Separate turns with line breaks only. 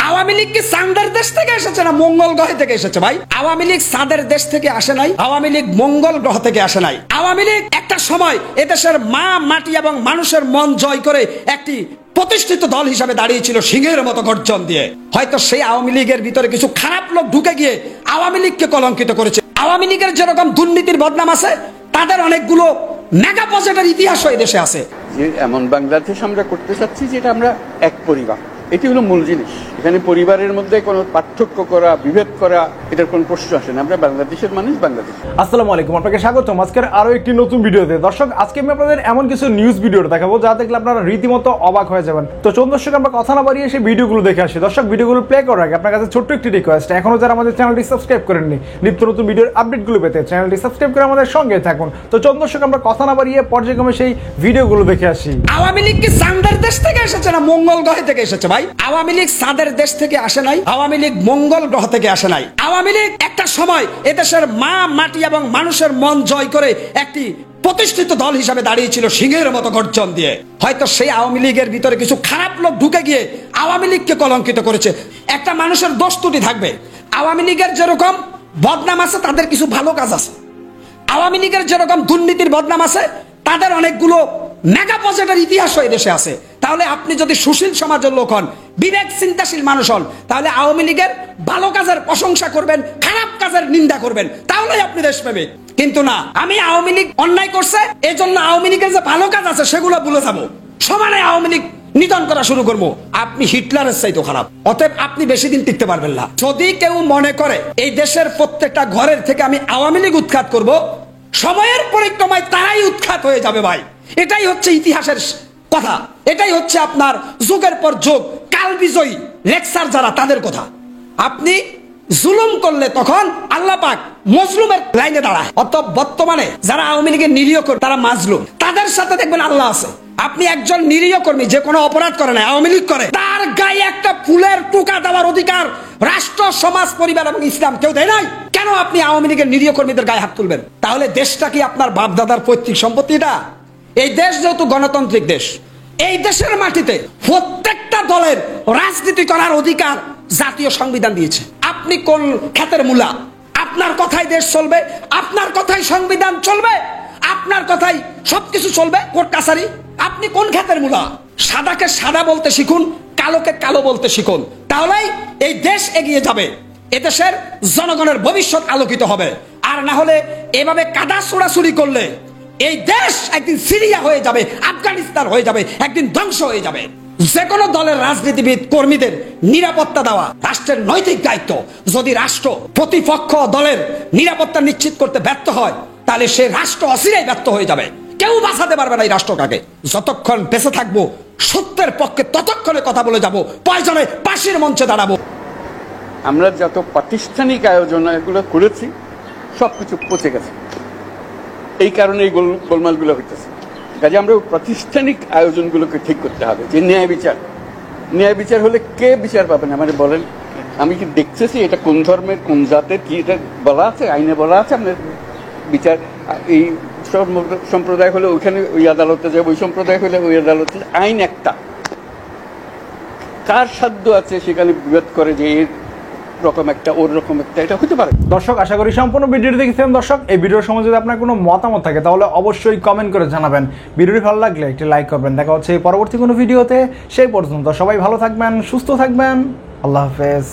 আওয়ামী লীগ কি চাঁদের দেশ থেকে এসেছে না মঙ্গল গ্রহ থেকে এসেছে ভাই? আওয়ামী লীগ চাঁদের দেশ থেকে আসে নাই, আওয়ামী লীগ মঙ্গল গ্রহ থেকে আসে নাই। আওয়ামী লীগ একটা সময় এদেশের মা মাটি এবং মানুষের মন জয় করে একটি প্রতিষ্ঠিত দল হিসাবে দাঁড়িয়েছিল সিংহের মতো গর্জন দিয়ে। হয়তো সেই আওয়ামী লীগের ভিতরে কিছু খারাপ লোক ঢুকে গিয়ে আওয়ামী লীগকে কলঙ্কিত করেছে। আওয়ামী লীগের যেরকম দুর্নীতির বদনাম আছে, তাদের অনেকগুলো মেগা প্রজেক্টের ইতিহাস এই দেশে আছে।
যে এমন বাংলাদেশ আমরা করতে চাচ্ছি যেটা আমরা এক পরিবার, এটি হলো মূল জিনিস। এখানে পরিবারের মধ্যে কোনো পার্থক্য করা, বিভেদ করা, এটার কোনো প্রশ্ন আসে না। আমরা বাংলাদেশের মানুষ, বাংলাদেশ।
আসসালামু আলাইকুম, আপনাকে স্বাগতম আজকের আরো একটি নতুন ভিডিওতে। দর্শক, আজকে আমি আপনাদের এমন কিছু নিউজ ভিডিও দেখাবো যা দেখলে আপনারা রীতিমতো অবাক হয়ে যাবেন। তো চলুন দর্শক, আমরা কথা না বাড়িয়ে সেই ভিডিওগুলো দেখে আসি। দর্শক, ভিডিওগুলো প্লে করার আগে আপনার কাছে ছোট্ট একটি রিকোয়েস্ট, এখনো যারা আমাদের চ্যানেলটি সাবস্ক্রাইব করেননি, নিত্য নতুন ভিডিওর আপডেটগুলো পেতে চ্যানেলটি সাবস্ক্রাইব করে আমাদের সঙ্গে থাকুন। তো চলুন দর্শক, আমরা কথা না বাড়িয়ে পর্যায়ক্রমে সেই ভিডিওগুলো দেখে আসি।
আওয়ামী লীগ কি চাঁদের দেশ থেকে এসেছে না মঙ্গল গ্রহ থেকে এসেছে ভাই? আওয়ামী লীগ চাঁদের দেশ থেকে আসে নাই, আওয়ামী লীগ মঙ্গল গ্রহ থেকে আসে নাই। আওয়ামী লীগ একটা সময় এদেশের মা মাটি এবং মানুষের মন জয় করে একটি প্রতিষ্ঠিত দল হিসাবে দাঁড়িয়েছিল সিংহের মতো গর্জন দিয়ে। হয়তো সেই আওয়ামী লীগের ভিতরে কিছু খারাপ লোক ঢুকে গিয়ে আওয়ামী লীগকে কলঙ্কিত করেছে। একটা মানুষের দোষ ত্রুটি থাকবে। আওয়ামী লীগের যেরকম বদনাম আছে, তাদের কিছু ভালো কাজ আছে। আওয়ামী লীগের যেরকম দুর্নীতির বদনাম আছে, তাদের অনেকগুলো মেগা প্রজেক্টের ইতিহাস এই দেশে আছে। তাহলে আপনি যদি সুশীল সমাজের লোক হন, বিবেক চিন্তাশীল মানুষ হন, তাহলে আওয়ামী লীগের ভালো কাজের প্রশংসা করবেন, খারাপ কাজের নিন্দা করবেন, তাহলেই আপনি দেশপ্রেমিক। কিন্তু না, আমি আওয়ামী লীগ অন্যায় করছে এই জন্য আওয়ামী লীগের যে ভালো কাজ আছে সেগুলো ভুলে যাবো, সমানে আওয়ামী লীগ নিধন করা শুরু করবো। আপনি হিটলারের চাইতে খারাপ। অতএব আপনি বেশি দিন টিকতে পারবেন না। যদি কেউ মনে করে এই দেশের প্রত্যেকটা ঘরের থেকে আমি আওয়ামী লীগ উৎখাত করব, সময়ের পরিক্রমায় তারাই উৎখাত হয়ে যাবে ভাই। এটাই হচ্ছে ইতিহাসের কথা, এটাই হচ্ছে আপনার যুগের পর যুগ কাল বিজয়ী লেকচার যারা, তাদের কথা। আপনি জুলুম করলে তখন আল্লাহ পাক মজলুমের লাইনে দাঁড়ায়। অতএব বর্তমানে যারা আওয়ামী লীগের নিরীহ করে, তারা মাজলুম, তাদের সাথে দেখবেন আল্লাহ আছে। আপনি একজন নিরীহ কর্মী যে কোনো অপরাধ করে না, আওয়ামী লীগ করে, তার গায়ে একটা ফুলের টোকা দেওয়ার অধিকার রাষ্ট্র, সমাজ, পরিবার এবং ইসলাম কেউ দেয় নাই। কেন আপনি আওয়ামী লীগের নিরীহ কর্মীদের গায়ে হাত তুলবেন? তাহলে দেশটা কি আপনার বাপ দাদার পৈতৃক সম্পত্তিটা? এই দেশ যেহেতু গণতান্ত্রিক দেশ, এই দেশের মাটিতে প্রত্যেকটা দলের রাজনীতি করার অধিকার জাতীয় সংবিধান দিয়েছে। আপনি কোন খ্যাতের মূলা? আপনার কথাই দেশ চলবে, আপনার কথাই সংবিধান চলবে, আপনার কথাই সবকিছু চলবে, কোর্ট কাছারি। আপনি কোন খ্যাতের মূলা? সাদাকে সাদা বলতে শিখুন, কালোকে কালো বলতে শিখুন, তাহলেই এই দেশ এগিয়ে যাবে, এদেশের জনগণের ভবিষ্যৎ আলোকিত হবে। আর না হলে এভাবে কাদা ছোড়াছুড়ি করলে এই দেশ একদিন সিরিয়া হয়ে যাবে, আফগানিস্তান হয়ে যাবে, একদিন ধ্বংস হয়ে যাবে। যে কোনো দলের রাজনীতিবিদ কর্মীদের নিরাপত্তা দেওয়া রাষ্ট্রের নৈতিক দায়িত্ব। যদি রাষ্ট্র প্রতিপক্ষ দলের নিরাপত্তা নিশ্চিত করতে ব্যর্থ হয়, তাহলে সে রাষ্ট্র অচিরেই ব্যর্থ হয়ে যাবে। কেউ বাঁচাতে পারবে না এই রাষ্ট্রটাকে। যতক্ষণ বেঁচে থাকবো সত্যের পক্ষে ততক্ষণে কথা বলে যাব, প্রয়োজনে পাশের মঞ্চে দাঁড়াবো।
আমরা যত প্রাতিষ্ঠানিক আয়োজন এগুলো করেছি সবকিছু পচে গেছে, এই কারণে এই গোলমালগুলো হইতেছে। কাজে আমরা প্রাতিষ্ঠানিক আয়োজনগুলোকে ঠিক করতে হবে। যে ন্যায় বিচার হলে কে বিচার পাবেন আমাকে বলেন? আমি কি দেখতেছি এটা কোন ধর্মের, কোন জাতের, কি এটা বলা আছে? আইনে বলা আছে আপনার বিচার। এই সম্প্রদায় হলে ওইখানে ওই আদালতে যাবে, ওই সম্প্রদায় হলে ওই আদালতে। আইন একটা, কার সাধ্য আছে সেখানে বিভেদ করে যে এর রকম একটা, ওর রকম একটা, এটা হতে পারে।
দর্শক, আশা করি সম্পূর্ণ ভিডিওটি দেখেছেন। দর্শক, এই ভিডিওর সময় যদি আপনার কোনো মতামত থাকে তাহলে অবশ্যই কমেন্ট করে জানাবেন। ভিডিওটি ভালো লাগলে একটি লাইক করবেন। দেখা হচ্ছে পরবর্তী কোনো ভিডিওতে। সেই পর্যন্ত সবাই ভালো থাকবেন, সুস্থ থাকবেন। আল্লাহ হাফেজ।